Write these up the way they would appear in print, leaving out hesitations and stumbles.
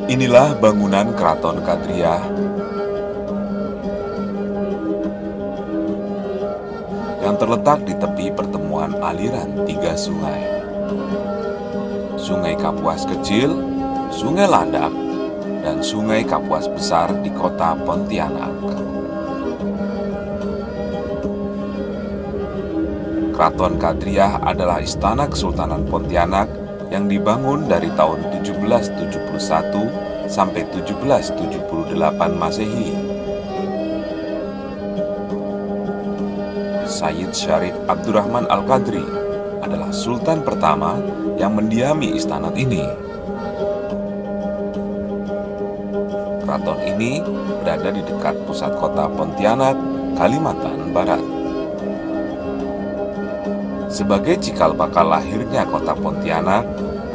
Inilah bangunan Keraton Kadriah yang terletak di tepi pertemuan aliran 3 sungai. Sungai Kapuas Kecil, Sungai Landak, dan Sungai Kapuas Besar di kota Pontianak. Keraton Kadriah adalah istana Kesultanan Pontianak yang dibangun dari tahun 1771 sampai 1778 Masehi. Sayyid Syarif Abdurrahman Al-Qadri adalah sultan pertama yang mendiami istana ini. Keraton ini berada di dekat pusat kota Pontianak, Kalimantan Barat. Sebagai cikal bakal lahirnya kota Pontianak,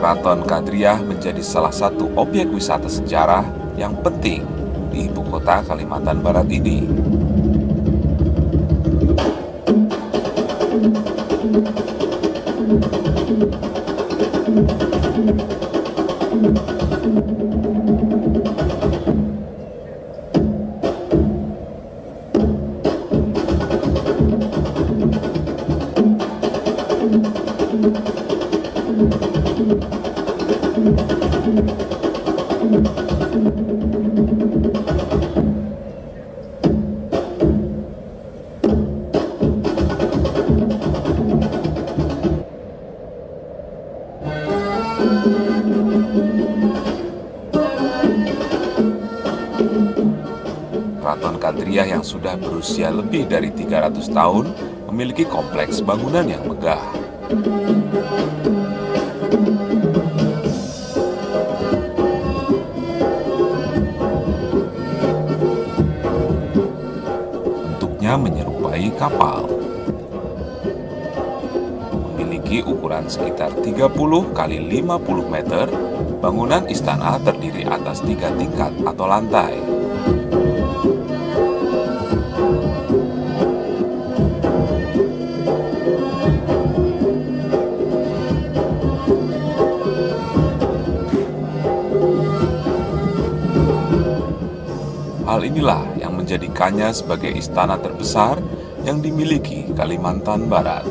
Keraton Kadriah menjadi salah satu objek wisata sejarah yang penting di ibu kota Kalimantan Barat ini. Keraton Kadriah yang sudah berusia lebih dari 300 tahun memiliki kompleks bangunan yang megah. Bentuknya menyerupai kapal. Memiliki ukuran sekitar 30 kali 50 meter, bangunan istana terdiri atas 3 tingkat atau lantai. Hal inilah yang menjadikannya sebagai istana terbesar yang dimiliki Kalimantan Barat.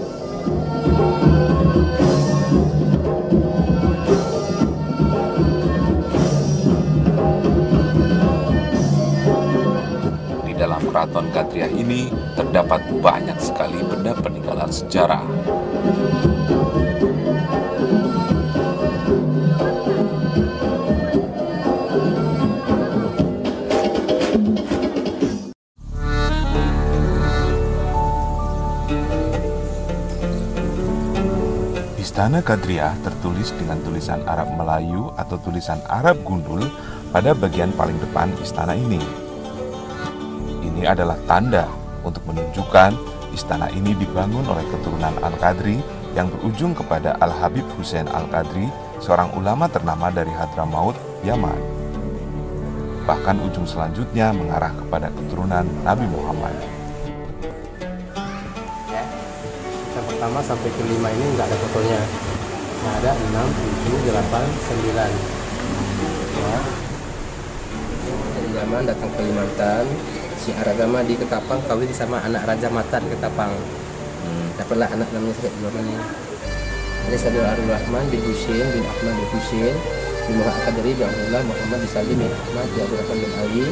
Di dalam Keraton Kadriah ini terdapat banyak sekali benda peninggalan sejarah. Istana Kadriah tertulis dengan tulisan Arab Melayu atau tulisan Arab Gundul pada bagian paling depan istana ini. Ini adalah tanda untuk menunjukkan istana ini dibangun oleh keturunan Al-Qadri yang berujung kepada Al-Habib Hussein Al-Qadri, seorang ulama ternama dari Hadramaut, Yaman. Bahkan ujung selanjutnya mengarah kepada keturunan Nabi Muhammad. Pertama sampai ke 5 ini nggak ada fotonya. Nah, ada 6, 7, 8, 9. Ya. Dari zaman datang ke Kalimantan, si Aragama di Ketapang kawin sama anak Raja Matan Ketapang. Dapatlah anak namanya Said Abdul Rahman. Ada Said Abdul Rahman bin Husain bin Ahmad bin Husain bin Muhammad Qadri bin Abdullah Muhammad bin Salim bin Ahmad bin Abdul Rahman bin Ali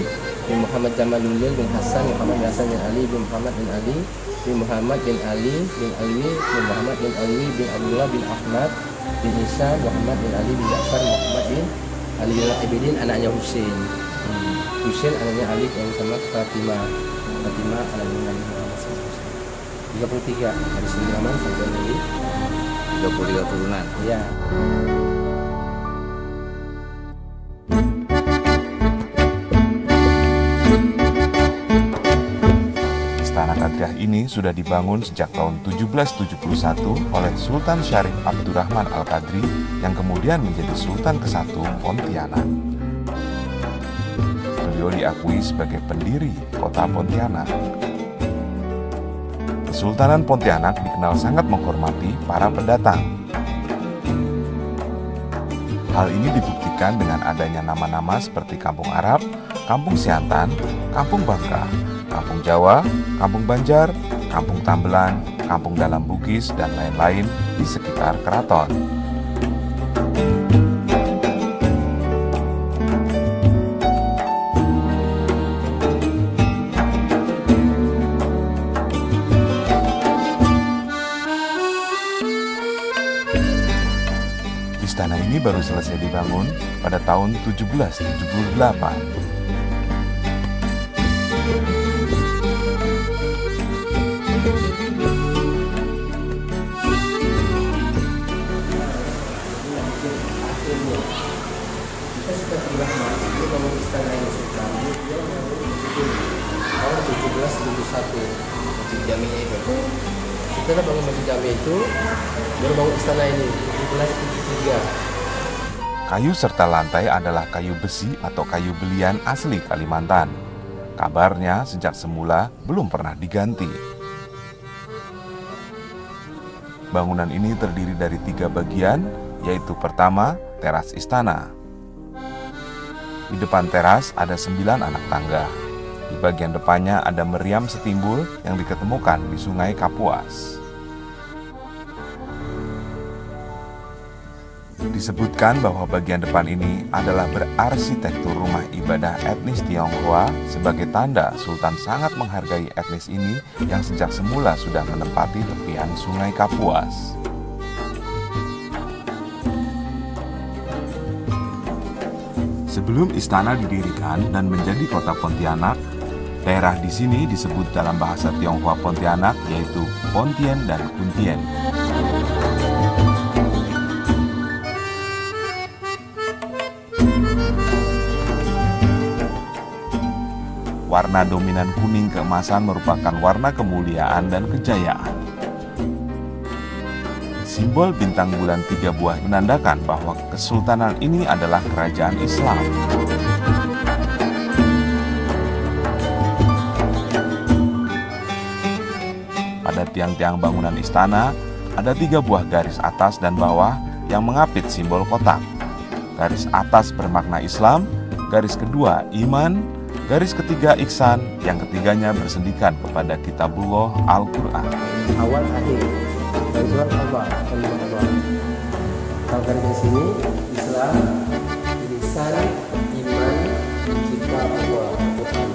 bin Muhammad Jamaluddin bin Hasan Muhammad bin Hasan bin Ali bin Muhammad bin Ali bin Muhammad bin Ali bin Alwi bin Muhammad bin Alwi bin Abdullah bin Ahmad bin Isa Muhammad bin Ali bin Ja'far Muhammad bin Ali bin Abidin, anaknya Husain. Husain anaknya Ali yang sama Fatimah anaknya Nabi Muhammad SAW. 33 dari Sulaiman sampai Nabi. 33 turunan. Ya. Istana Qadriyah ini sudah dibangun sejak tahun 1771 oleh Sultan Syarif Abdurrahman Al-Qadri yang kemudian menjadi Sultan ke-1 Pontianak. Beliau diakui sebagai pendiri kota Pontianak. Kesultanan Pontianak dikenal sangat menghormati para pendatang. Hal ini dibuktikan dengan adanya nama-nama seperti Kampung Arab, Kampung Siantan, Kampung Bangka, Kampung Jawa, Kampung Banjar, Kampung Tambelan, Kampung Dalam Bugis, dan lain-lain di sekitar keraton. Istana ini baru selesai dibangun pada tahun 1778. Bangun istana ini Sultan tahun 1771. Masjid Jaminya itu. Setelah bangun Masjid Jami itu baru bangun istana ini 1773. Kayu serta lantai adalah kayu besi atau kayu belian asli Kalimantan. Kabarnya sejak semula belum pernah diganti. Bangunan ini terdiri dari 3 bagian, yaitu pertama, teras istana. Di depan teras ada 9 anak tangga. Di bagian depannya ada meriam setimbul yang diketemukan di Sungai Kapuas. Disebutkan bahwa bagian depan ini adalah berarsitektur rumah ibadah etnis Tionghoa sebagai tanda Sultan sangat menghargai etnis ini yang sejak semula sudah menempati tepian Sungai Kapuas. Sebelum istana didirikan dan menjadi kota Pontianak, daerah di sini disebut dalam bahasa Tionghoa Pontianak yaitu Pontien dan Kuntien. Warna dominan kuning keemasan merupakan warna kemuliaan dan kejayaan. Simbol bintang bulan 3 buah menandakan bahwa kesultanan ini adalah kerajaan Islam. Pada tiang-tiang bangunan istana, ada 3 buah garis atas dan bawah yang mengapit simbol kotak. Garis atas bermakna Islam, garis kedua iman, garis ketiga ihsan, yang ketiganya bersendikan kepada Kitabullah Al-Quran. Awal akhir dari surat Allah, kalimat Allah. Kalau garis di sini Islam, ihsan, iman, kitab Allah, Al-Quran.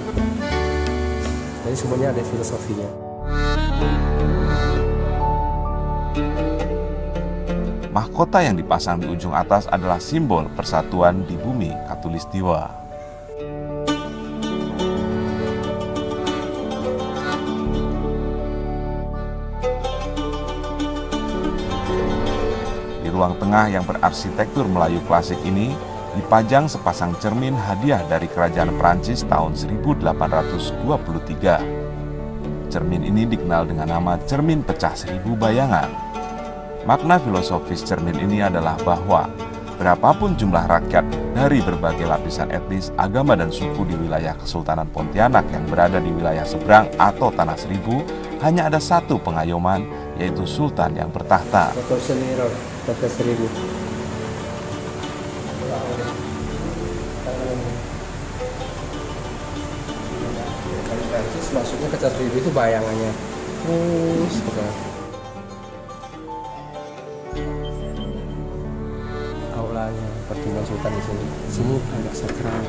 Jadi semuanya ada filosofinya. Mahkota yang dipasang di ujung atas adalah simbol persatuan di bumi Katulistiwa. Di ruang tengah yang berarsitektur Melayu klasik ini dipajang sepasang cermin hadiah dari kerajaan Prancis tahun 1823. Cermin ini dikenal dengan nama cermin pecah 1000 bayangan. Makna filosofis cermin ini adalah bahwa berapapun jumlah rakyat dari berbagai lapisan etnis, agama, dan suku di wilayah Kesultanan Pontianak yang berada di wilayah seberang atau Tanah Seribu, hanya ada satu pengayoman, yaitu Sultan yang bertahta. Motor Seniro, Kota Seribu. Kalau Prancis maksudnya Kota Seribu itu bayangannya. Aulanya, pertemuan Sultan di sini. Di sini agak sakral.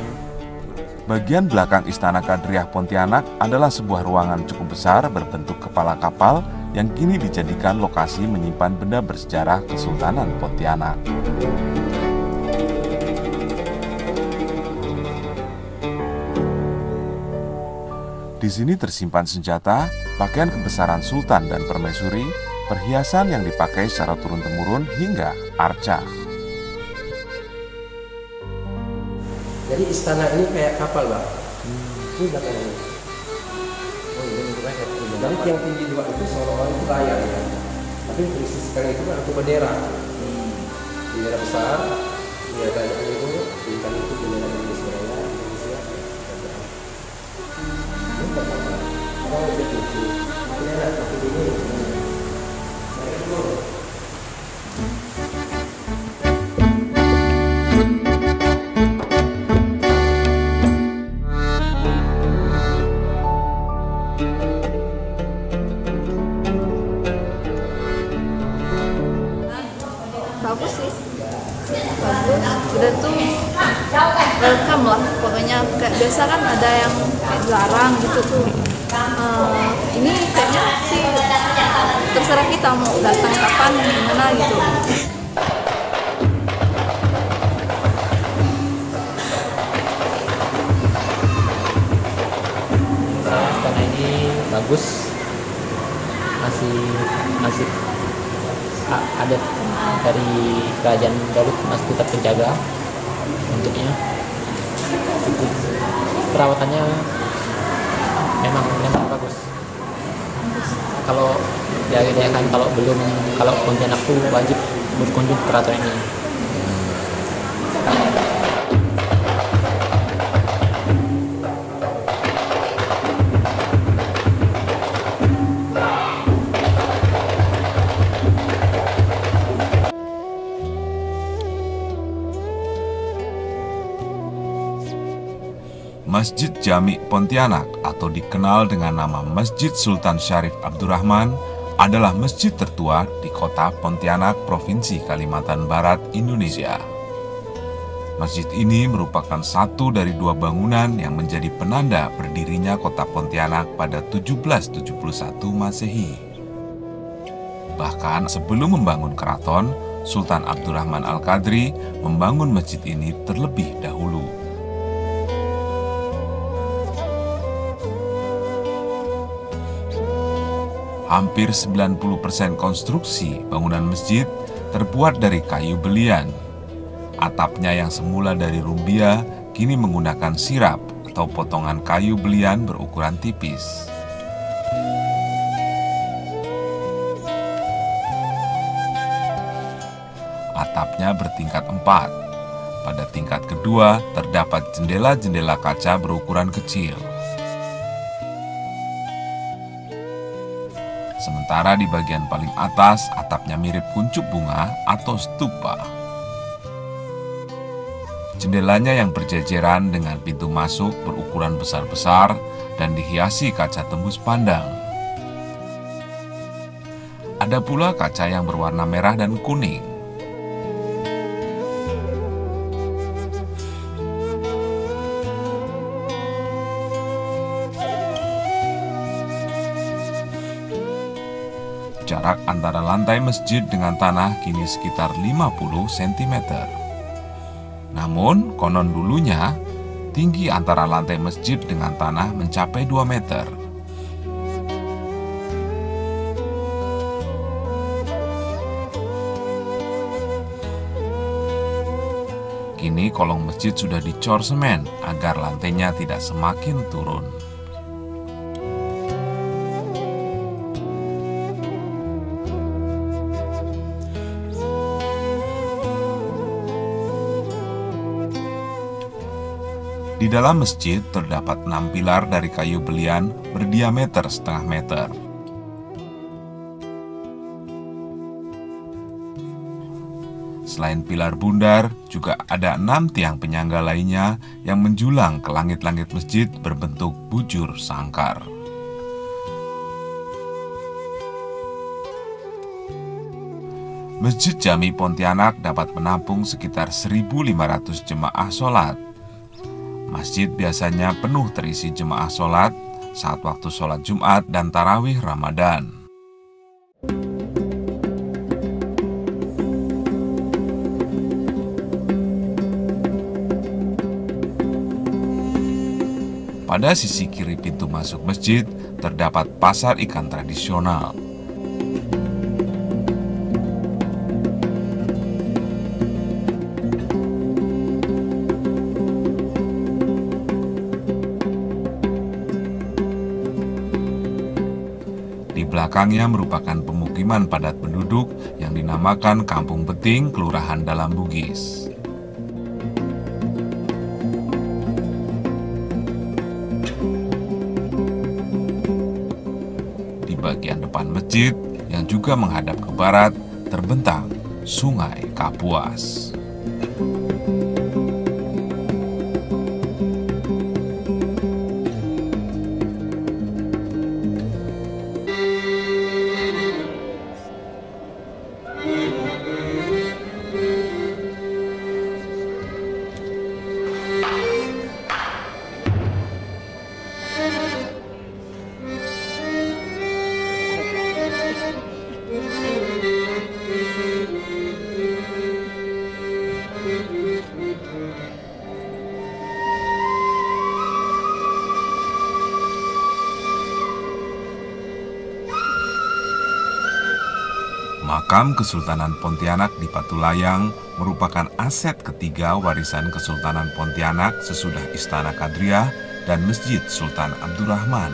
Bagian belakang Istana Qadriyah Pontianak adalah sebuah ruangan cukup besar berbentuk kepala kapal yang kini dijadikan lokasi menyimpan benda bersejarah Kesultanan Pontianak. Di sini tersimpan senjata, pakaian kebesaran sultan dan permaisuri, perhiasan yang dipakai secara turun-temurun hingga arca. Jadi istana ini kayak kapal, Bang. Ini belakang ini. Oh, ini bentuknya kayak Jadi dapat. tiang tinggi dua itu seolah-olah itu layar ya. Tapi di sisi kanan itu kan ada bendera. Bendera besar. Bendera kanan itu di kanan itu bendera Indonesia Raya, Indonesia. Ini pertama. Kalau itu ini ada pakai ini. Nah, itu. Bagus sih, bagus. Udah tuh welcome lah, pokoknya kayak biasa kan ada yang kayak dilarang gitu tuh. Ini kayaknya sih terserah kita mau datang kapan, gimana gitu. Istana ini bagus, masih adat dari kerajaan Garut masih tetap terjaga bentuknya. Perawatannya memang bagus. Kalau diadakan, kalau Pontianak tuh wajib berkunjung ke keraton ini. Masjid Jami Pontianak atau dikenal dengan nama Masjid Sultan Syarif Abdurrahman adalah masjid tertua di kota Pontianak, Provinsi Kalimantan Barat, Indonesia. Masjid ini merupakan satu dari dua bangunan yang menjadi penanda berdirinya kota Pontianak pada 1771 Masehi. Bahkan sebelum membangun keraton, Sultan Abdurrahman Al-Qadri membangun masjid ini terlebih dahulu. Hampir 90% konstruksi bangunan masjid terbuat dari kayu belian. Atapnya yang semula dari rumbia kini menggunakan sirap atau potongan kayu belian berukuran tipis. Atapnya bertingkat 4. Pada tingkat kedua terdapat jendela-jendela kaca berukuran kecil. Sementara di bagian paling atas, atapnya mirip kuncup bunga atau stupa. Jendelanya yang berjejeran dengan pintu masuk berukuran besar-besar dan dihiasi kaca tembus pandang. Ada pula kaca yang berwarna merah dan kuning. Jarak antara lantai masjid dengan tanah kini sekitar 50 cm. Namun, konon dulunya, tinggi antara lantai masjid dengan tanah mencapai 2 meter. Kini kolong masjid sudah dicor semen agar lantainya tidak semakin turun. Di dalam masjid terdapat 6 pilar dari kayu belian berdiameter setengah meter. Selain pilar bundar, juga ada 6 tiang penyangga lainnya yang menjulang ke langit-langit masjid berbentuk bujur sangkar. Masjid Jami Pontianak dapat menampung sekitar 1.500 jemaah sholat. Masjid biasanya penuh terisi jemaah sholat saat waktu sholat Jumat dan tarawih Ramadan. Pada sisi kiri pintu masuk masjid terdapat pasar ikan tradisional. Di belakangnya merupakan pemukiman padat penduduk yang dinamakan Kampung Beting, Kelurahan Dalam Bugis. Di bagian depan masjid yang juga menghadap ke barat terbentang Sungai Kapuas. Makam Kesultanan Pontianak di Patulayang merupakan aset ketiga warisan Kesultanan Pontianak sesudah Istana Kadriah dan Masjid Sultan Abdurrahman.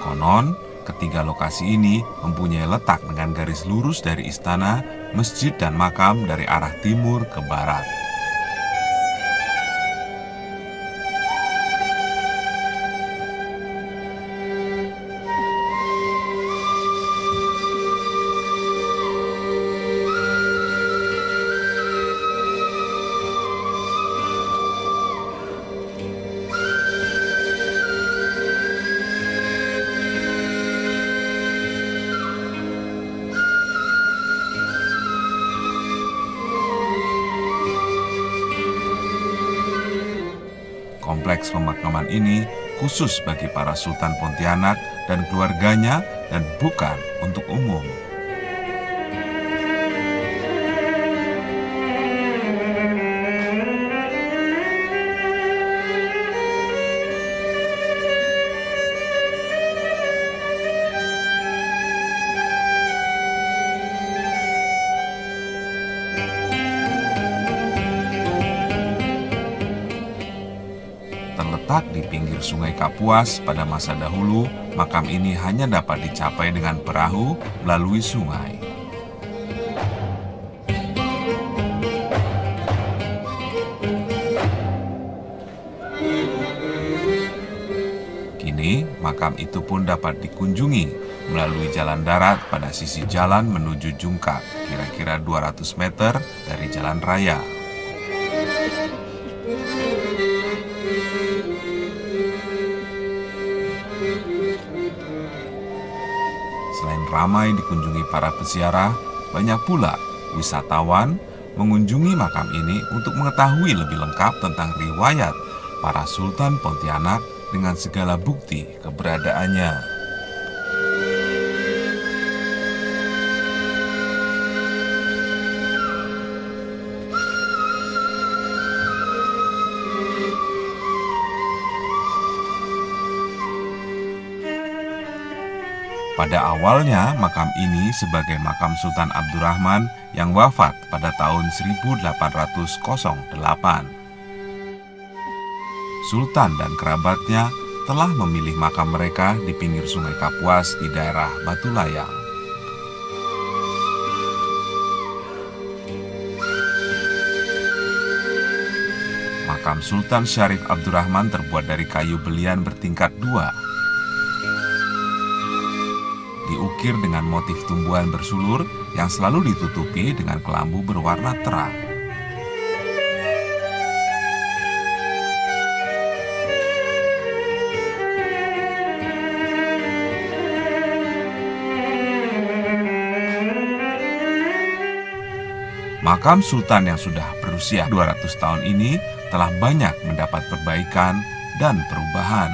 Konon, ketiga lokasi ini mempunyai letak dengan garis lurus dari istana, masjid, dan makam dari arah timur ke barat. Kompleks pemakaman ini khusus bagi para Sultan Pontianak dan keluarganya dan bukan untuk umum. Terletak di pinggir Sungai Kapuas pada masa dahulu, makam ini hanya dapat dicapai dengan perahu melalui sungai. Kini, makam itu pun dapat dikunjungi melalui jalan darat pada sisi jalan menuju Jungkak, kira-kira 200 meter dari jalan raya. Selain ramai dikunjungi para peziarah, banyak pula wisatawan mengunjungi makam ini untuk mengetahui lebih lengkap tentang riwayat para Sultan Pontianak dengan segala bukti keberadaannya. Pada awalnya, makam ini sebagai makam Sultan Abdurrahman yang wafat pada tahun 1808. Sultan dan kerabatnya telah memilih makam mereka di pinggir Sungai Kapuas di daerah Patulayang. Makam Sultan Syarif Abdurrahman terbuat dari kayu belian bertingkat 2. Diukir dengan motif tumbuhan bersulur yang selalu ditutupi dengan kelambu berwarna terang. Makam Sultan yang sudah berusia 200 tahun ini telah banyak mendapat perbaikan dan perubahan.